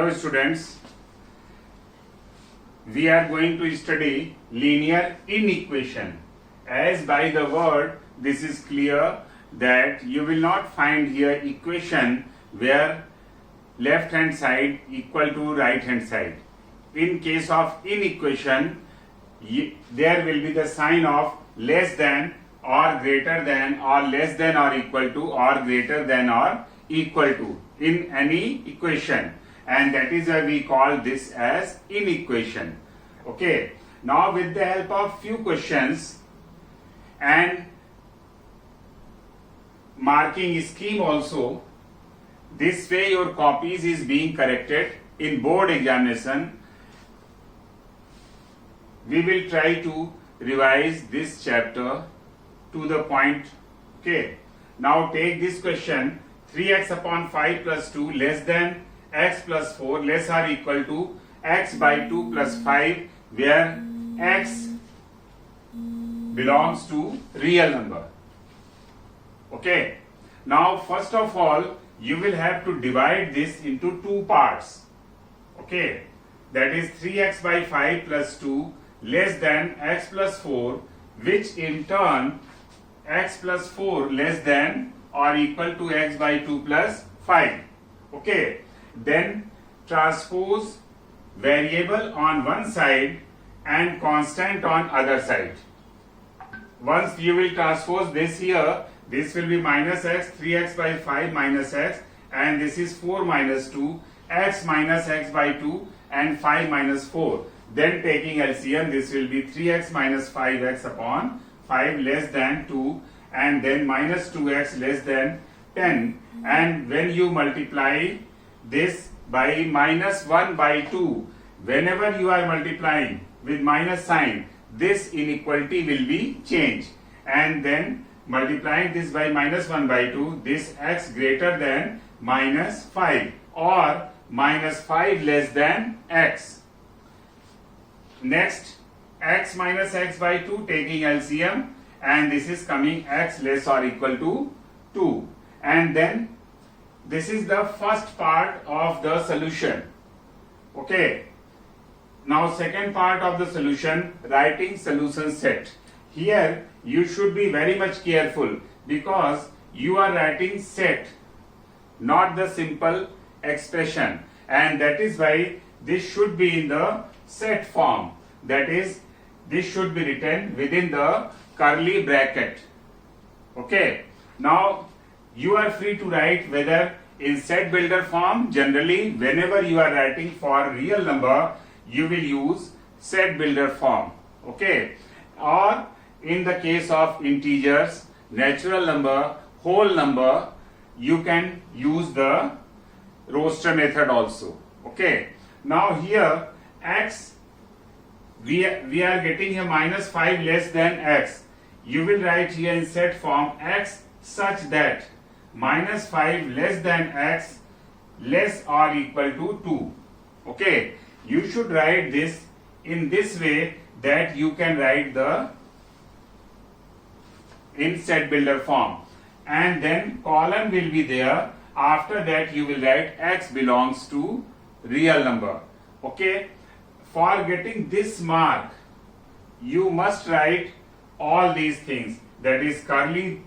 Hello students, we are going to study linear inequation. As by the word this is clear that you will not find here equation where left hand side equal to right hand side. In case of inequation, there will be the sign of less than or greater than or less than or equal to or greater than or equal to in any equation, and that is why we call this as inequation. Okay, now with the help of few questions and marking scheme also, this way your copies is being corrected in board examination. We will try to revise this chapter to the point. Okay, now take this question: 3x upon 5 plus 2 less than x plus 4 less or equal to x by 2 plus 5, where x belongs to real number. Okay, now first of all you will have to divide this into two parts. Okay, that is 3x by 5 plus 2 less than x plus 4, which in turn x plus 4 less than or equal to x by 2 plus 5. Okay, then transpose variable on one side and constant on other side. Once you will transpose this here, this will be minus x, 3x by 5 minus x, and this is 4 minus 2, x minus x by 2 and 5 minus 4. Then taking LCM, this will be 3x minus 5x upon 5 less than 2, and then minus 2x less than 10, and when you multiply this by minus 1 by 2, whenever you are multiplying with minus sign, this inequality will be changed, and then multiplying this by minus 1 by 2, this x greater than minus 5 or minus 5 less than x. Next, x minus x by 2 taking LCM, and this is coming x less or equal to 2, and then this is the first part of the solution. Okay, now second part of the solution, writing solution set. Here you should be very much careful because you are writing set, not the simple expression, and that is why this should be in the set form, that is this should be written within the curly bracket. Okay, now you are free to write whether in set builder form. Generally whenever you are writing for real number you will use set builder form. Okay, or in the case of integers, natural number, whole number, you can use the roster method also. Okay, now here x, we are getting here minus 5 less than x. You will write here in set form x such that minus 5 less than x less or equal to 2. Okay, you should write this in this way that you can write the in set builder form, and then column will be there. After that you will write x belongs to real number. Okay, for getting this mark you must write all these things, that is curly,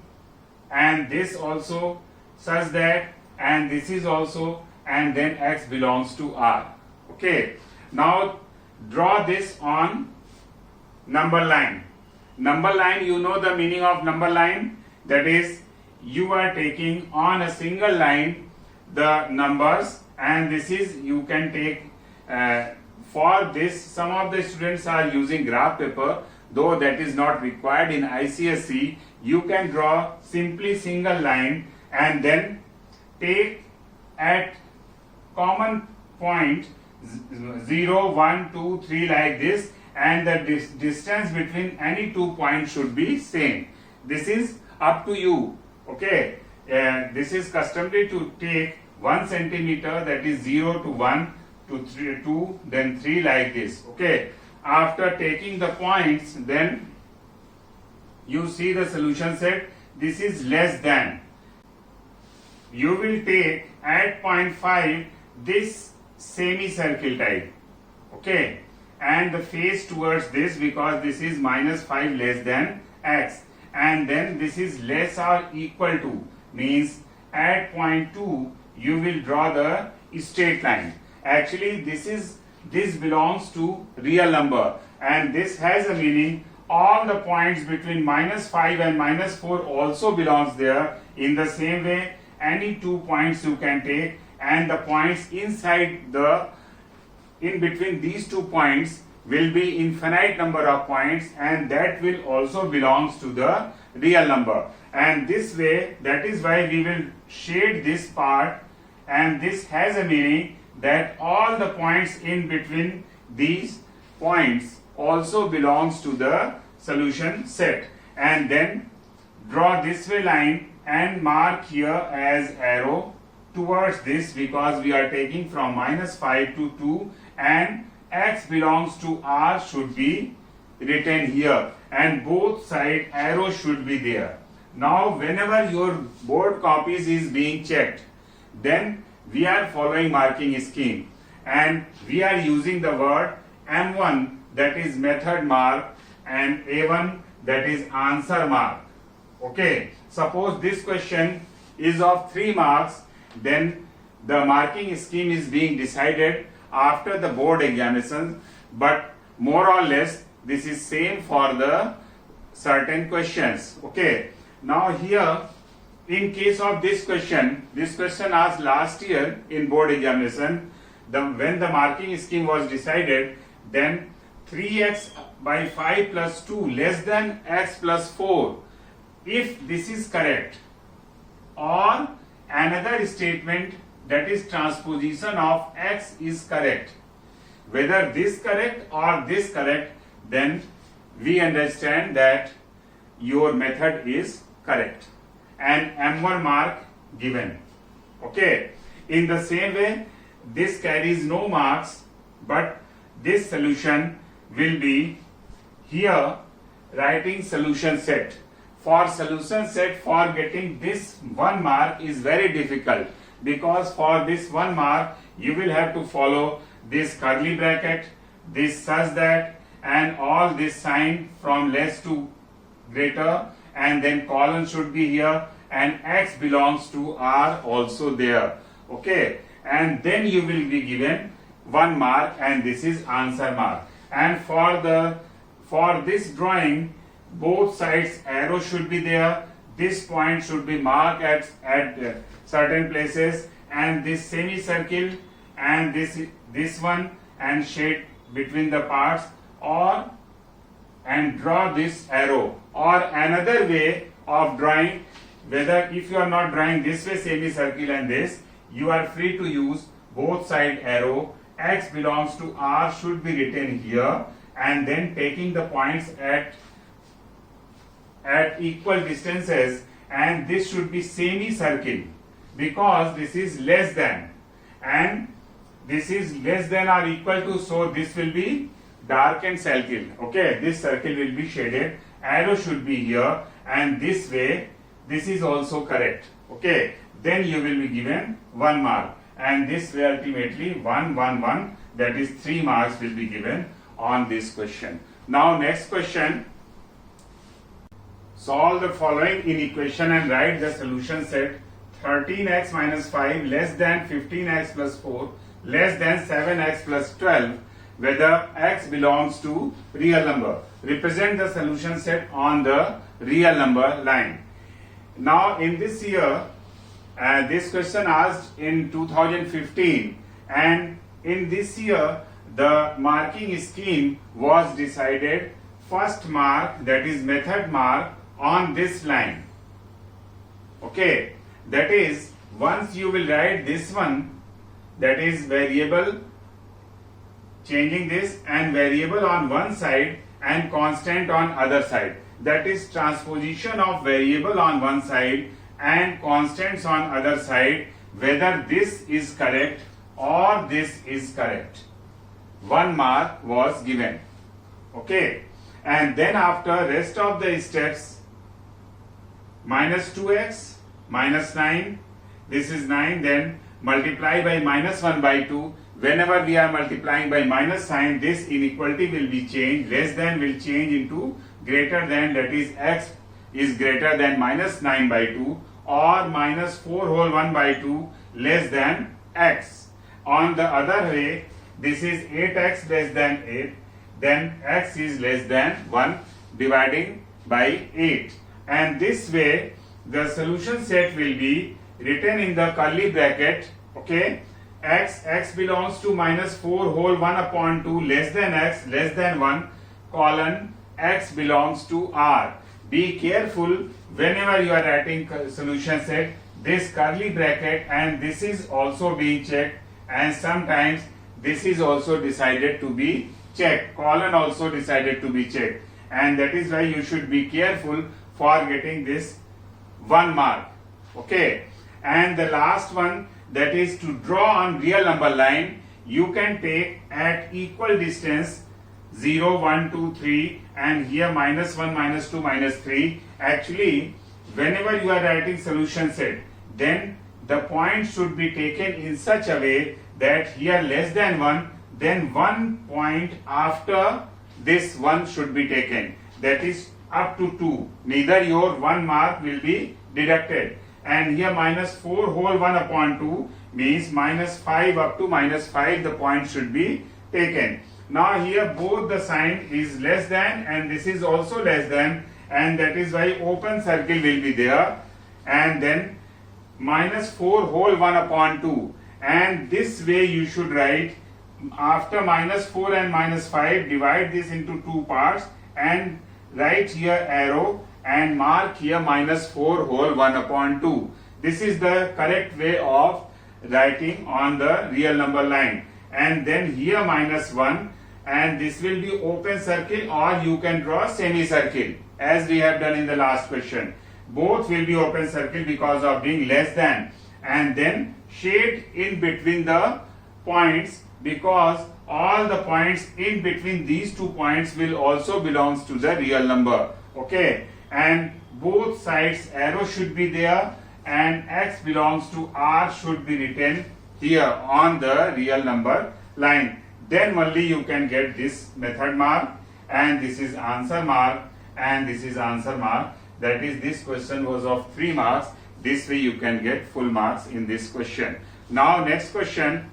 and this also such that, and this is also, and then x belongs to r. Okay, now draw this on number line. Number line, you know the meaning of number line, that is you are taking on a single line the numbers, and this is you can take for this some of the students are using graph paper, though that is not required in ICSE. You can draw simply single line and then take at common point 0, 1, 2, 3 like this, and the distance between any 2 points should be same. This is up to you. Okay, this is customary to take 1 centimeter, that is 0 to 1 to 3, 2, then 3 like this. Okay, after taking the points, then you see the solution set. This is less than. You will take at 0.5 this semicircle type. Okay, and the face towards this, because this is minus 5 less than x, and then this is less or equal to, means at point 2 you will draw the straight line. Actually this belongs to real number, and this has a meaning all the points between minus 5 and minus 4 also belongs there. In the same way, any 2 points you can take, and the points inside the in between these 2 points will be infinite number of points, and that will also belongs to the real number. And this way, that is why we will shade this part, and this has a meaning that all the points in between these points also belongs to the solution set. And then draw this way line and mark here as arrow towards this, because we are taking from minus 5 to 2, and x belongs to r should be written here, and both side arrow should be there. Now whenever your board copies is being checked, then we are following marking scheme, and we are using the word M1, that is method mark, and A1, that is answer mark. Okay, suppose this question is of 3 marks, then the marking scheme is being decided after the board examination, but more or less this is same for the certain questions. Okay, now here in case of this question asked last year in board examination, when the marking scheme was decided, then 3x by 5 plus 2 less than x plus 4, if this is correct, or another statement, that is transposition of x is correct, whether this correct or this correct, then we understand that your method is correct, and M1 mark given. Okay, in the same way, this carries no marks, but this solution will be here writing solution set. For solution set, for getting this 1 mark is very difficult, because for this 1 mark you will have to follow this curly bracket, this such that, and all this sign from less to greater, and then column should be here, and x belongs to r also there. Okay, and then you will be given 1 mark, and this is answer mark. And for this drawing, both sides arrow should be there, this point should be marked at certain places, and this semicircle and this one, and shade between the parts, or and draw this arrow. Or another way of drawing, whether if you are not drawing this way semicircle and this, you are free to use both side arrow. X belongs to r should be written here, and then taking the points at equal distances, and this should be semicircle, because this is less than, and this is less than or equal to, so this will be darkened circle. Okay, this circle will be shaded, arrow should be here, and this way this is also correct. Okay, then you will be given 1 mark, and this way ultimately 1 1 1, that is 3 marks will be given on this question. Now next question, solve the following in equation and write the solution set. 13x minus 5 less than 15x plus 4 less than 7x plus 12, whether x belongs to real number. Represent the solution set on the real number line. Now in this year, this question asked in 2015, and in this year the marking scheme was decided first mark, that is method mark, on this line. Okay, that is once you will write this one, that is variable, changing this, and variable on one side and constant on other side, that is transposition of variable on one side and constants on other side, whether this is correct or this is correct. 1 mark was given. Okay, and then after rest of the steps, minus 2x minus 9, this is 9, then multiply by minus 1 by 2, whenever we are multiplying by minus sign, this inequality will be changed. Less than will change into greater than, that is x is greater than minus 9 by 2 or minus 4 whole 1 by 2 less than x. On the other way, this is 8x less than 8, then x is less than 1 dividing by 8. And this way the solution set will be written in the curly bracket, okay, x belongs to minus 4 whole 1 upon 2 less than x less than 1 colon x belongs to r. Be careful whenever you are writing solution set, this curly bracket and this is also being checked, and sometimes this is also decided to be checked, colon also decided to be checked, and that is why you should be careful for getting this 1 mark. Okay, and the last one, that is to draw on real number line, you can take at equal distance 0, 1, 2, 3 and here minus 1, minus 2, minus 3. Actually, whenever you are writing solution set, then the point should be taken in such a way that here less than 1, then 1 point after this 1 should be taken, that is up to 2. Neither your 1 mark will be deducted. And here minus 4 whole 1 upon 2 means minus 5 up to minus 5 the point should be taken. Now here both the sign is less than and this is also less than, and that is why open circle will be there, and then minus 4 whole 1 upon 2, and this way you should write after minus 4 and minus 5, divide this into two parts and write here arrow and mark here minus 4 whole 1 upon 2. This is the correct way of writing on the real number line. And then here minus 1, and this will be open circle, or you can draw semicircle as we have done in the last question. Both will be open circle because of being less than, and then shade in between the points because all the points in between these two points will also belongs to the real number. Okay, and both sides arrow should be there and x belongs to r should be written here on the real number line. Then only you can get this method mark, and this is answer mark, and this is answer mark. That is, this question was of 3 marks. This way you can get full marks in this question. Now next question.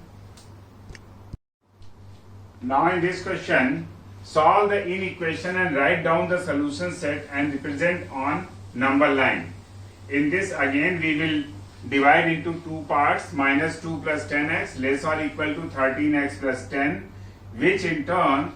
Now in this question, solve the inequation and write down the solution set and represent on number line. In this again we will divide into two parts, minus 2 plus 10x less or equal to 13x plus 10, which in turn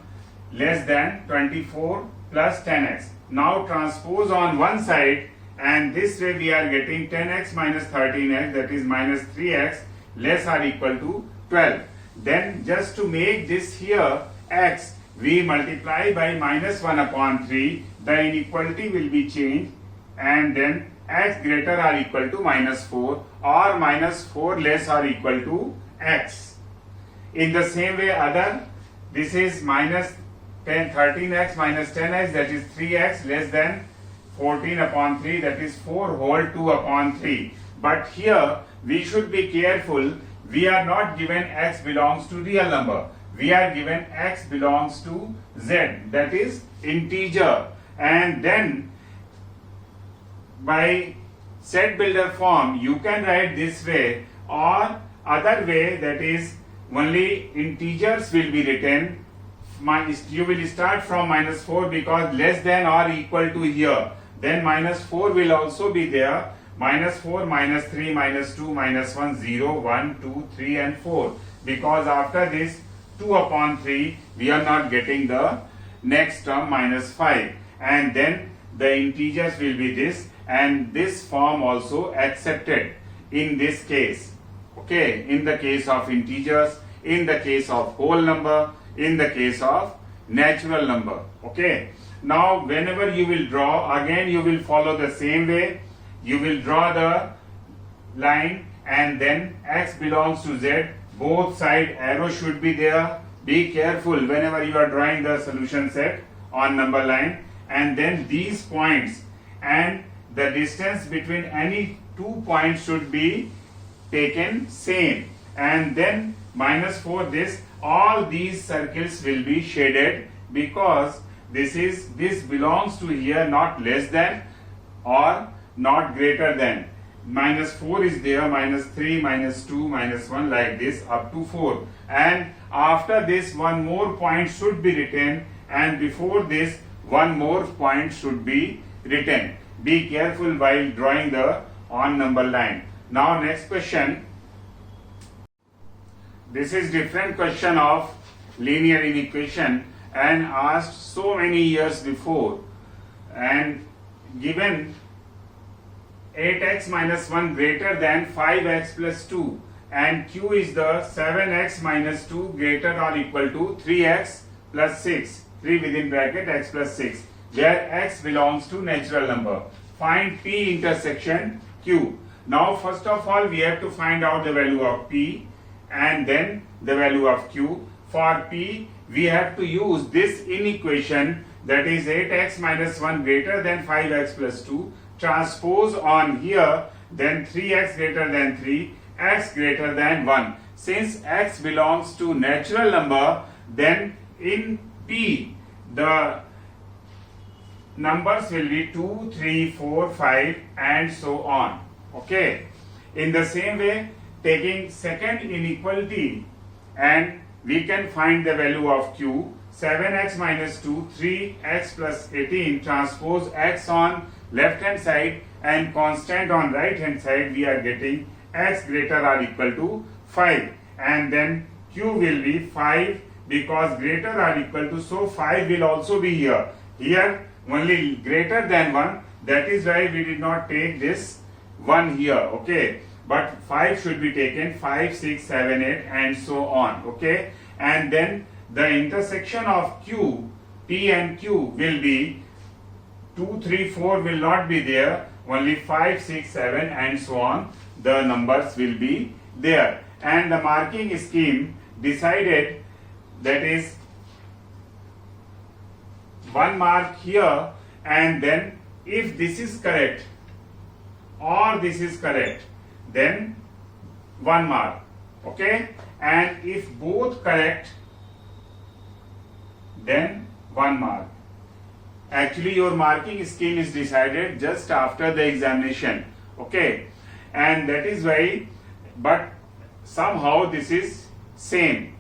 less than 24 plus 10x. Now transpose on one side, and this way we are getting 10x minus 13x, that is minus 3x less or equal to 12. Then just to make this here x, we multiply by minus 1 upon 3, the inequality will be changed, and then x greater or equal to minus 4 or minus 4 less or equal to x. In the same way other, this is minus 13x minus 10x, that is 3x less than 14 upon 3, that is 4 whole 2 upon 3. But here we should be careful, we are not given x belongs to real number, we are given x belongs to z, that is integer, and then by set builder form you can write this way or other way, that is only integers will be written. You will start from minus 4 because less than or equal to here, then minus 4 will also be there, minus 4, minus 3, minus 2, minus 1, 0, 1, 2, 3 and 4, because after this 2 upon 3 we are not getting the next term minus 5, and then the integers will be this, and this form also accepted in this case. Okay, in the case of integers, in the case of whole number, in the case of natural number. Okay, now whenever you will draw, again you will follow the same way. You will draw the line and then x belongs to z, both side arrow should be there. Be careful whenever you are drawing the solution set on number line, and then these points and the distance between any two points should be taken same, and then minus 4 this, all these circles will be shaded because this belongs to here, not less than or not greater than. Minus 4 is there, minus 3, minus 2, minus 1, like this up to 4, and after this one more point should be written, and before this one more point should be written. Be careful while drawing the on number line. Now next question. This is different question of linear inequation and asked so many years before, and given 8x minus 1 greater than 5x plus 2, and q is the 7x minus 2 greater or equal to 3x plus 6, 3 within bracket x plus 6, where x belongs to natural number. Find p intersection q. Now first of all we have to find out the value of p and then the value of q. For p we have to use this inequation, that is 8x minus 1 greater than 5x plus 2, transpose on here, then 3x greater than 3, x greater than 1. Since x belongs to natural number, then in p the numbers will be 2, 3, 4, 5 and so on. Okay. In the same way, taking second inequality, and we can find the value of q. 7x minus 2, 3x plus 18, transpose x on left hand side and constant on right hand side, we are getting x greater or equal to 5, and then q will be 5 because greater or equal to, so 5 will also be here. Here only greater than 1, that is why we did not take this 1 here, okay, but 5 should be taken, 5, 6, 7, 8 and so on, okay. And then the intersection of q, p and q will be 2, 3, 4 will not be there, only 5, 6, 7 and so on, the numbers will be there. And the marking scheme decided, that is 1 mark here, and then if this is correct or this is correct, then 1 mark, okay, and if both correct, then 1 mark. Actually your marking scheme is decided just after the examination, okay, and that is why, but somehow this is same,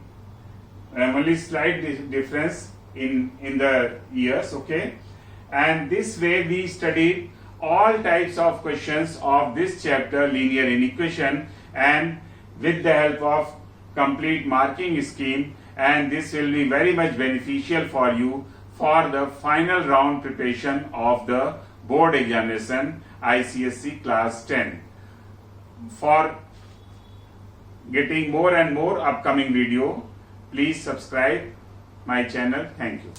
only slight difference in the years, okay. And this way we studied all types of questions of this chapter, linear inequation, and with the help of complete marking scheme, and this will be very much beneficial for you for the final round preparation of the board examination ICSE class 10. For getting more and more upcoming video, please subscribe my channel. Thank you.